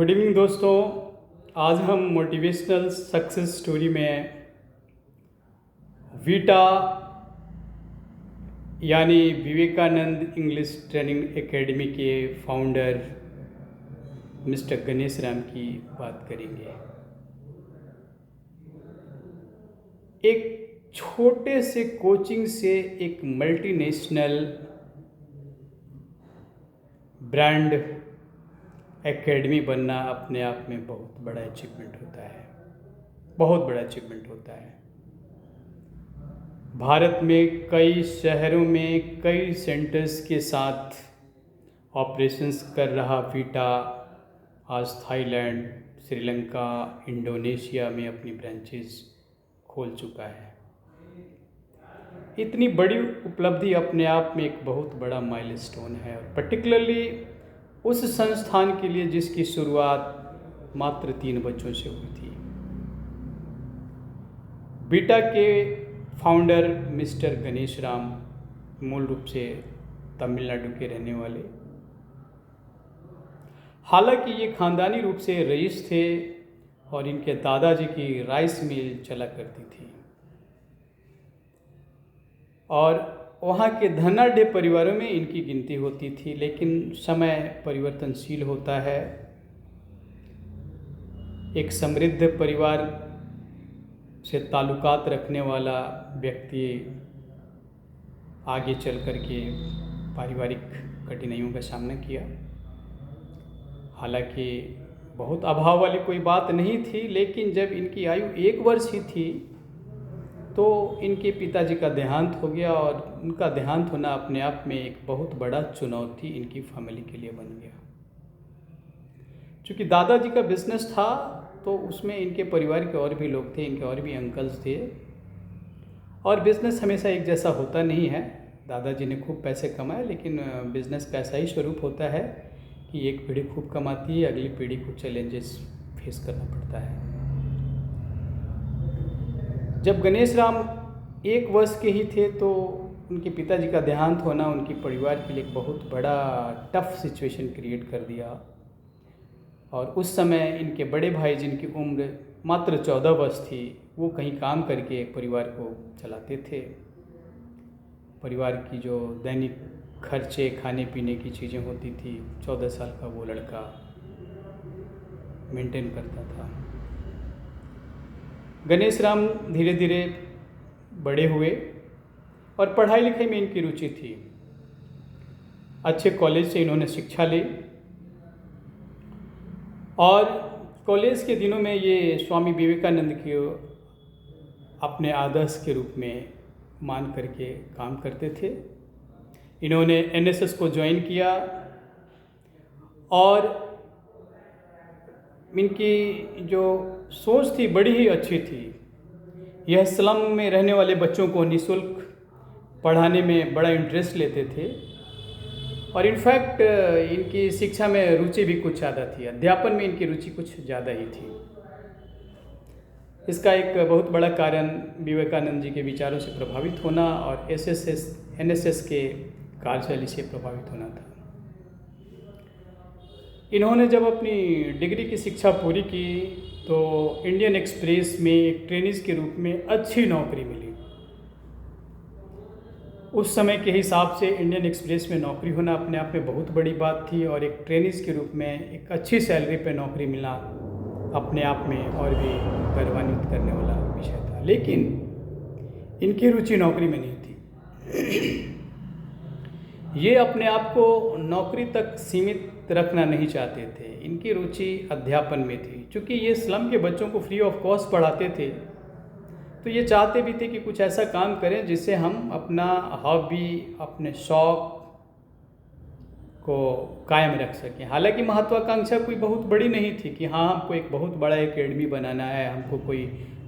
Good evening दोस्तों। आज हम मोटिवेशनल सक्सेस स्टोरी में वीटा यानी विवेकानंद इंग्लिश ट्रेनिंग एकेडमी के फाउंडर मिस्टर गणेश राम की बात करेंगे। एक छोटे से कोचिंग से एक मल्टीनेशनल ब्रांड एकेडमी बनना अपने आप में बहुत बड़ा अचीवमेंट होता है, बहुत बड़ा अचीवमेंट होता है। भारत में कई शहरों में कई सेंटर्स के साथ ऑपरेशंस कर रहा वीटा आज थाईलैंड, श्रीलंका, इंडोनेशिया में अपनी ब्रांचेस खोल चुका है। इतनी बड़ी उपलब्धि अपने आप में एक बहुत बड़ा माइलस्टोन है, पर्टिकुलरली उस संस्थान के लिए जिसकी शुरुआत मात्र 3 बच्चों से हुई थी। वीटा के फाउंडर मिस्टर गणेश राम मूल रूप से तमिलनाडु के रहने वाले, हालांकि ये खानदानी रूप से रईस थे और इनके दादाजी की राइस मिल चला करती थी और वहाँ के धनाढ़ परिवारों में इनकी गिनती होती थी। लेकिन समय परिवर्तनशील होता है। एक समृद्ध परिवार से ताल्लुकात रखने वाला व्यक्ति आगे चल कर के पारिवारिक कठिनाइयों का सामना किया। हालांकि बहुत अभाव वाली कोई बात नहीं थी, लेकिन जब इनकी आयु 1 वर्ष ही थी तो इनके पिताजी का देहांत हो गया और उनका देहांत होना अपने आप में एक बहुत बड़ा चुनौती इनकी फैमिली के लिए बन गया। चूँकि दादाजी का बिजनेस था तो उसमें इनके परिवार के और भी लोग थे, इनके और भी अंकल्स थे और बिज़नेस हमेशा एक जैसा होता नहीं है। दादाजी ने खूब पैसे कमाए, लेकिन बिज़नेस का ऐसा ही स्वरूप होता है कि एक पीढ़ी खूब कमाती है, अगली पीढ़ी को चैलेंजेस फेस करना पड़ता है। जब गणेश राम 1 वर्ष के ही थे तो उनके पिताजी का देहांत होना उनके परिवार के लिए एक बहुत बड़ा टफ सिचुएशन क्रिएट कर दिया। और उस समय इनके बड़े भाई, जिनकी उम्र मात्र 14 वर्ष थी, वो कहीं काम करके परिवार को चलाते थे। परिवार की जो दैनिक खर्चे, खाने पीने की चीज़ें होती थी, 14 साल का वो लड़का मेंटेन करता था। गणेश राम धीरे धीरे बड़े हुए और पढ़ाई लिखाई में इनकी रुचि थी। अच्छे कॉलेज से इन्होंने शिक्षा ली और कॉलेज के दिनों में ये स्वामी विवेकानंद के अपने आदर्श के रूप में मान करके काम करते थे। इन्होंने एनएसएस को ज्वाइन किया और इनकी जो सोच थी बड़ी ही अच्छी थी। यह स्लम में रहने वाले बच्चों को निःशुल्क पढ़ाने में बड़ा इंटरेस्ट लेते थे और इनफैक्ट इनकी शिक्षा में रुचि भी कुछ ज़्यादा थी, अध्यापन में इनकी रुचि कुछ ज़्यादा ही थी। इसका एक बहुत बड़ा कारण विवेकानंद जी के विचारों से प्रभावित होना और एनएसएस के कार्यशैली से प्रभावित होना था। इन्होंने जब अपनी डिग्री की शिक्षा पूरी की तो इंडियन एक्सप्रेस में एक ट्रेनिज के रूप में अच्छी नौकरी मिली। उस समय के हिसाब से इंडियन एक्सप्रेस में नौकरी होना अपने आप में बहुत बड़ी बात थी और एक ट्रेनिज के रूप में एक अच्छी सैलरी पे नौकरी मिलना अपने आप में और भी गौरवान्वित करने वाला विषय था। लेकिन इनकी रुचि नौकरी में नहीं थी। ये अपने आप को नौकरी तक सीमित रखना नहीं चाहते थे। इनकी रुचि अध्यापन में थी। चूँकि ये स्लम के बच्चों को फ्री ऑफ कॉस्ट पढ़ाते थे तो ये चाहते भी थे कि कुछ ऐसा काम करें जिससे हम अपना हॉबी, अपने शौक़ को कायम रख सकें। हालांकि महत्वाकांक्षा कोई बहुत बड़ी नहीं थी कि हाँ हमको एक बहुत बड़ा एकेडमी बनाना है, हमको कोई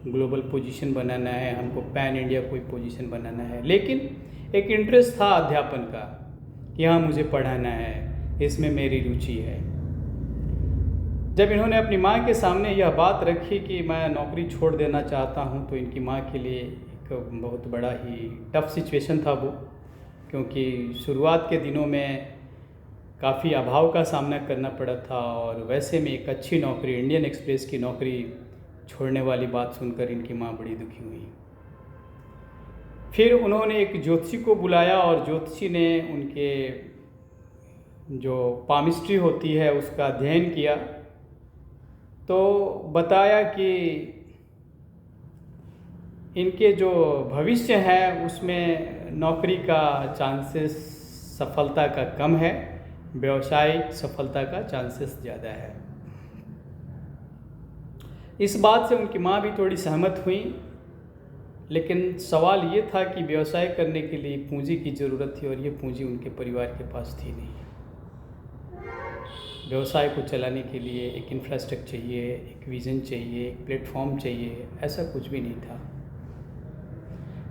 ग्लोबल पोजीशन बनाना है, हमको पैन इंडिया कोई पोजीशन बनाना है। लेकिन एक इंटरेस्ट था अध्यापन का कि हाँ मुझे पढ़ाना है, इसमें मेरी रुचि है। जब इन्होंने अपनी माँ के सामने यह बात रखी कि मैं नौकरी छोड़ देना चाहता हूँ तो इनकी माँ के लिए एक बहुत बड़ा ही टफ सिचुएशन था वो, क्योंकि शुरुआत के दिनों में काफ़ी अभाव का सामना करना पड़ा था और वैसे में एक अच्छी नौकरी, इंडियन एक्सप्रेस की नौकरी छोड़ने वाली बात सुनकर इनकी माँ बड़ी दुखी हुई। फिर उन्होंने एक ज्योतिषी को बुलाया और ज्योतिषी ने उनके जो पामिस्ट्री होती है उसका अध्ययन किया, तो बताया कि इनके जो भविष्य है उसमें नौकरी का चांसेस सफलता का कम है, व्यवसायिक सफलता का चांसेस ज़्यादा है। इस बात से उनकी माँ भी थोड़ी सहमत हुई, लेकिन सवाल ये था कि व्यवसाय करने के लिए पूंजी की ज़रूरत थी और ये पूंजी उनके परिवार के पास थी नहीं। व्यवसाय को चलाने के लिए एक इंफ्रास्ट्रक्चर चाहिए, एक विज़न चाहिए, एक प्लेटफॉर्म चाहिए, ऐसा कुछ भी नहीं था।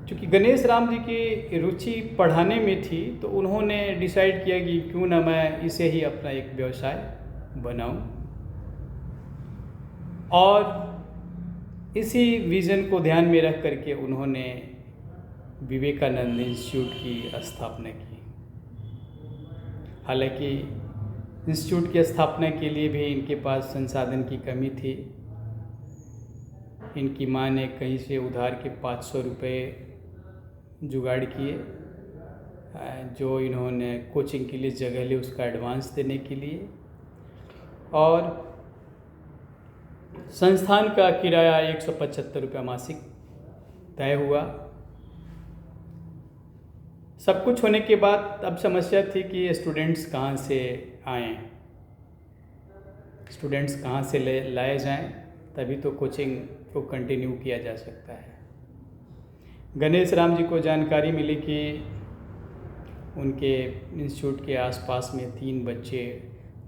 क्योंकि गणेश राम जी की रुचि पढ़ाने में थी, तो उन्होंने डिसाइड किया कि क्यों ना मैं इसे ही अपना एक व्यवसाय बनाऊं, और इसी विज़न को ध्यान में रख करके उन्होंने विवेकानंद इंस्टीट्यूट की स्थापना की। हालांकि इंस्टीट्यूट की स्थापना के लिए भी इनके पास संसाधन की कमी थी। इनकी माँ ने कहीं से उधार के 500 रुपये जुगाड़ किए, जो इन्होंने कोचिंग के लिए जगह ली उसका एडवांस देने के लिए, और संस्थान का किराया 175 रुपये मासिक तय हुआ। सब कुछ होने के बाद अब समस्या थी कि स्टूडेंट्स कहाँ से आएँ, स्टूडेंट्स कहाँ से लाए जाएं, तभी तो कोचिंग को कंटिन्यू किया जा सकता है। गणेश राम जी को जानकारी मिली कि उनके इंस्टीट्यूट के आसपास में 3 बच्चे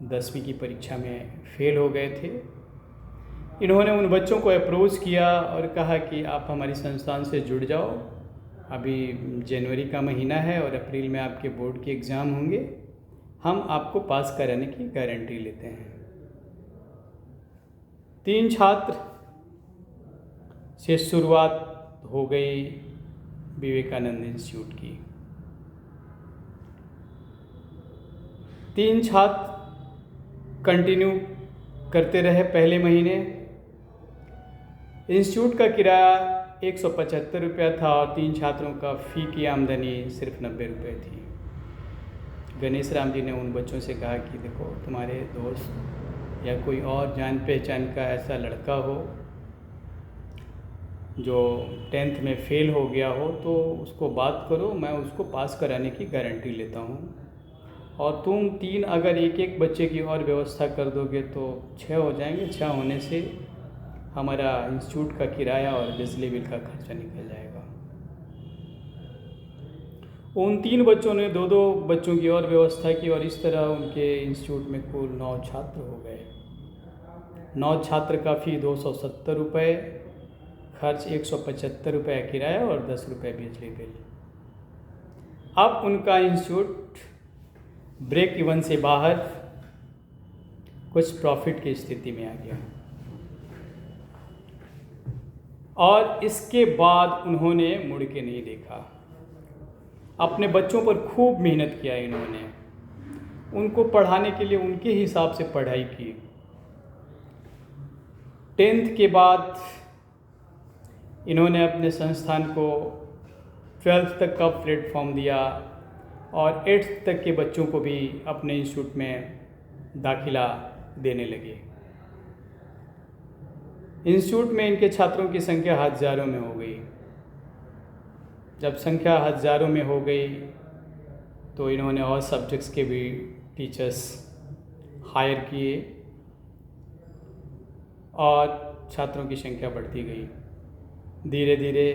10वीं की परीक्षा में फेल हो गए थे। इन्होंने उन बच्चों को अप्रोच किया और कहा कि आप हमारी संस्थान से जुड़ जाओ, अभी जनवरी का महीना है और अप्रैल में आपके बोर्ड के एग्ज़ाम होंगे, हम आपको पास कराने की गारंटी लेते हैं। 3 छात्र से शुरुआत हो गई विवेकानंद इंस्टीट्यूट की। 3 छात्र कंटिन्यू करते रहे। पहले महीने इंस्टीट्यूट का किराया 175 रुपया था और 3 छात्रों का फ़ी की आमदनी सिर्फ 90 रुपये थी। गणेश राम जी ने उन बच्चों से कहा कि देखो, तुम्हारे दोस्त या कोई और जान पहचान का ऐसा लड़का हो जो 10th में फ़ेल हो गया हो, तो उसको बात करो, मैं उसको पास कराने की गारंटी लेता हूँ, और तुम 3 अगर एक बच्चे की और व्यवस्था कर दोगे तो 6 हो जाएंगे। 6 होने से हमारा इंस्टीट्यूट का किराया और बिजली बिल का खर्चा निकल जाएगा। उन 3 बच्चों ने 2-2 बच्चों की और व्यवस्था की और इस तरह उनके इंस्टीट्यूट में कुल 9 छात्र हो गए। 9 छात्र का फ़ी 270 रुपये, खर्च 175 रुपये किराया और 10 रुपये बिजली बिल। अब उनका इंस्टीट्यूट ब्रेक इवन से बाहर कुछ प्रॉफिट की स्थिति में आ गया, और इसके बाद उन्होंने मुड़ के नहीं देखा। अपने बच्चों पर खूब मेहनत किया इन्होंने, उनको पढ़ाने के लिए उनके हिसाब से पढ़ाई की। 10th के बाद इन्होंने अपने संस्थान को 12th तक का प्लेटफॉर्म दिया और 8th तक के बच्चों को भी अपने इंस्टीट्यूट में दाखिला देने लगे। इंस्टीट्यूट में इनके छात्रों की संख्या हज़ारों में हो गई। जब संख्या हज़ारों में हो गई तो इन्होंने और सब्जेक्ट्स के भी टीचर्स हायर किए और छात्रों की संख्या बढ़ती गई। धीरे धीरे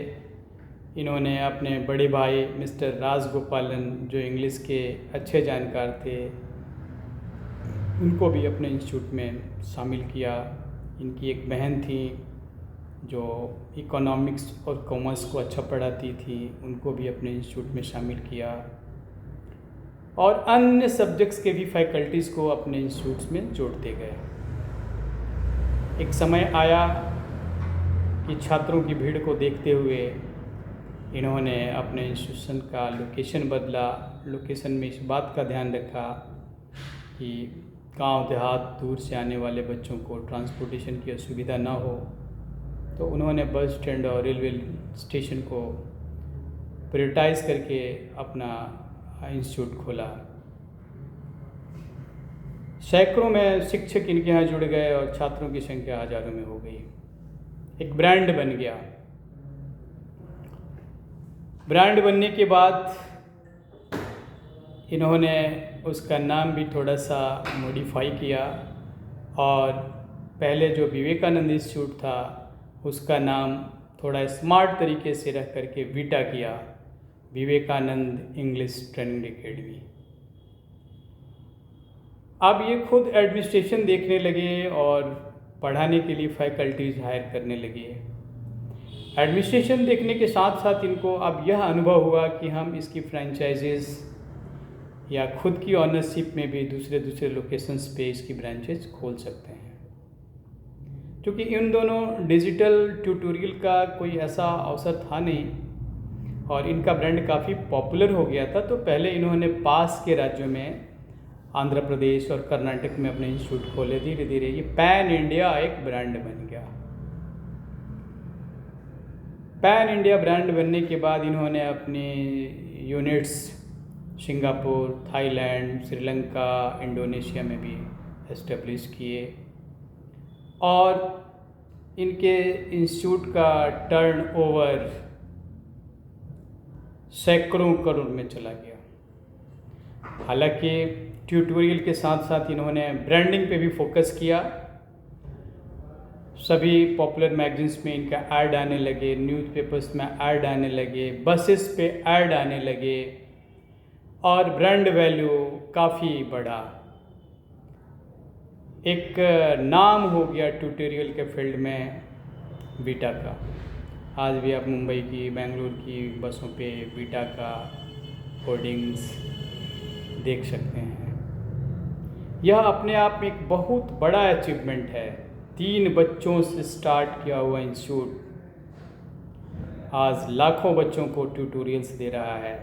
इन्होंने अपने बड़े भाई मिस्टर राजगोपालन, जो इंग्लिश के अच्छे जानकार थे, उनको भी अपने इंस्टीट्यूट में शामिल किया। इनकी एक बहन थी जो इकोनॉमिक्स और कॉमर्स को अच्छा पढ़ाती थी, उनको भी अपने इंस्टीट्यूट में शामिल किया, और अन्य सब्जेक्ट्स के भी फैकल्टीज़ को अपने इंस्टीट्यूट्स में जोड़ते गए। एक समय आया कि छात्रों की भीड़ को देखते हुए इन्होंने अपने इंस्टीट्यूशन का लोकेशन बदला। लोकेशन में इस बात का ध्यान रखा कि गांव देहात दूर से आने वाले बच्चों को ट्रांसपोर्टेशन की असुविधा ना हो, तो उन्होंने बस स्टैंड और रेलवे स्टेशन को प्रायोरिटाइज करके अपना इंस्टीट्यूट खोला। सैकड़ों में शिक्षक इनके यहाँ जुड़ गए और छात्रों की संख्या हज़ारों में हो गई। एक ब्रांड बन गया। ब्रांड बनने के बाद इन्होंने उसका नाम भी थोड़ा सा मॉडिफाई किया और पहले जो विवेकानंद इंस्टीट्यूट था उसका नाम थोड़ा स्मार्ट तरीके से रख करके वीटा किया, विवेकानंद इंग्लिश ट्रेनिंग एकेडमी। अब ये खुद एडमिनिस्ट्रेशन देखने लगे और पढ़ाने के लिए फैकल्टीज हायर करने लगे। एडमिनिस्ट्रेशन देखने के साथ साथ इनको अब यह अनुभव हुआ कि हम इसकी फ्रेंचाइजेज़ या खुद की ऑनरशिप में भी दूसरे दूसरे लोकेशंस पे इसकी ब्रांचेज खोल सकते हैं। क्योंकि इन दोनों डिजिटल ट्यूटोरियल का कोई ऐसा अवसर था नहीं और इनका ब्रांड काफ़ी पॉपुलर हो गया था, तो पहले इन्होंने पास के राज्यों में आंध्र प्रदेश और कर्नाटक में अपने इंस्टीट्यूट खोले। धीरे धीरे ये पैन इंडिया एक ब्रांड बन गया। पैन इंडिया ब्रांड बनने के बाद इन्होंने अपने units Singapore, Thailand, Sri Lanka, Indonesia में भी एस्टेब्लिश किए और इनके इंस्टीट्यूट का टर्नओवर सैकड़ों करोड़ में चला गया। हालांकि ट्यूटोरियल के साथ साथ इन्होंने ब्रांडिंग पे भी फोकस किया। सभी पॉपुलर मैगजीन्स में इनका ऐड आने लगे, न्यूज़पेपर्स में ऐड आने लगे, बसेस पे ऐड आने लगे और ब्रांड वैल्यू काफ़ी बढ़ा। एक नाम हो गया ट्यूटोरियल के फील्ड में वीटा का। आज भी आप मुंबई की, बेंगलुरु की बसों पे वीटा का होर्डिंग्स देख सकते हैं। यह अपने आप में एक बहुत बड़ा अचीवमेंट है। 3 बच्चों से स्टार्ट किया हुआ इंस्टीट्यूट आज लाखों बच्चों को ट्यूटोरियल्स दे रहा है,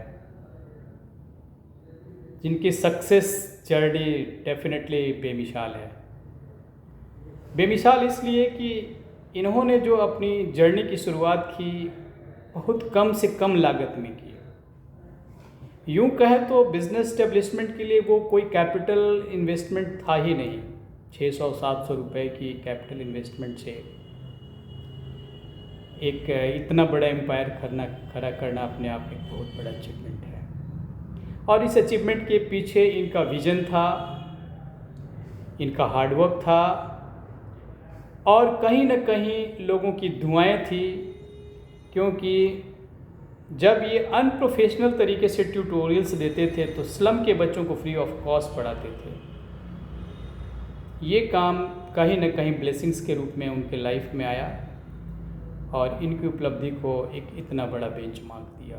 जिनकी सक्सेस जर्नी डेफिनेटली बेमिसाल है। बेमिसाल इसलिए कि इन्होंने जो अपनी जर्नी की शुरुआत की बहुत कम से कम लागत में की। यूँ कहें तो बिज़नेस एस्टेब्लिशमेंट के लिए वो कोई कैपिटल इन्वेस्टमेंट था ही नहीं। 600-700 रुपए की कैपिटल इन्वेस्टमेंट से एक इतना बड़ा एम्पायर खड़ा करना अपने आप में एक बहुत बड़ा अचीवमेंट है। और इस अचीवमेंट के पीछे इनका विज़न था, इनका हार्डवर्क था और कहीं न कहीं लोगों की दुआएं थी, क्योंकि जब ये अनप्रोफेशनल तरीके से ट्यूटोरियल्स देते थे तो स्लम के बच्चों को फ्री ऑफ कॉस्ट पढ़ाते थे। ये काम कहीं न कहीं ब्लेसिंग्स के रूप में उनके लाइफ में आया और इनकी उपलब्धि को एक इतना बड़ा बेंचमार्क दिया।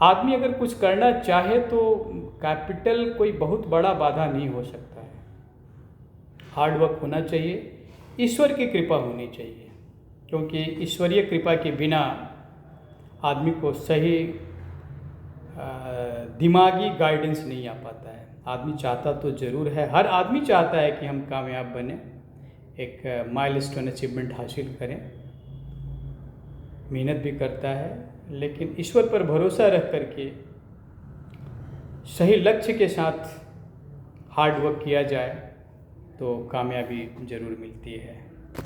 आदमी अगर कुछ करना चाहे तो कैपिटल कोई बहुत बड़ा बाधा नहीं हो सकता है। हार्डवर्क होना चाहिए, ईश्वर की कृपा होनी चाहिए, क्योंकि ईश्वरीय कृपा के बिना आदमी को सही दिमागी गाइडेंस नहीं आ पाता है। आदमी चाहता तो ज़रूर है, हर आदमी चाहता है कि हम कामयाब बने, एक माइलस्टोन अचीवमेंट हासिल करें, मेहनत भी करता है, लेकिन ईश्वर पर भरोसा रख करके सही लक्ष्य के साथ हार्ड वर्क किया जाए तो कामयाबी ज़रूर मिलती है।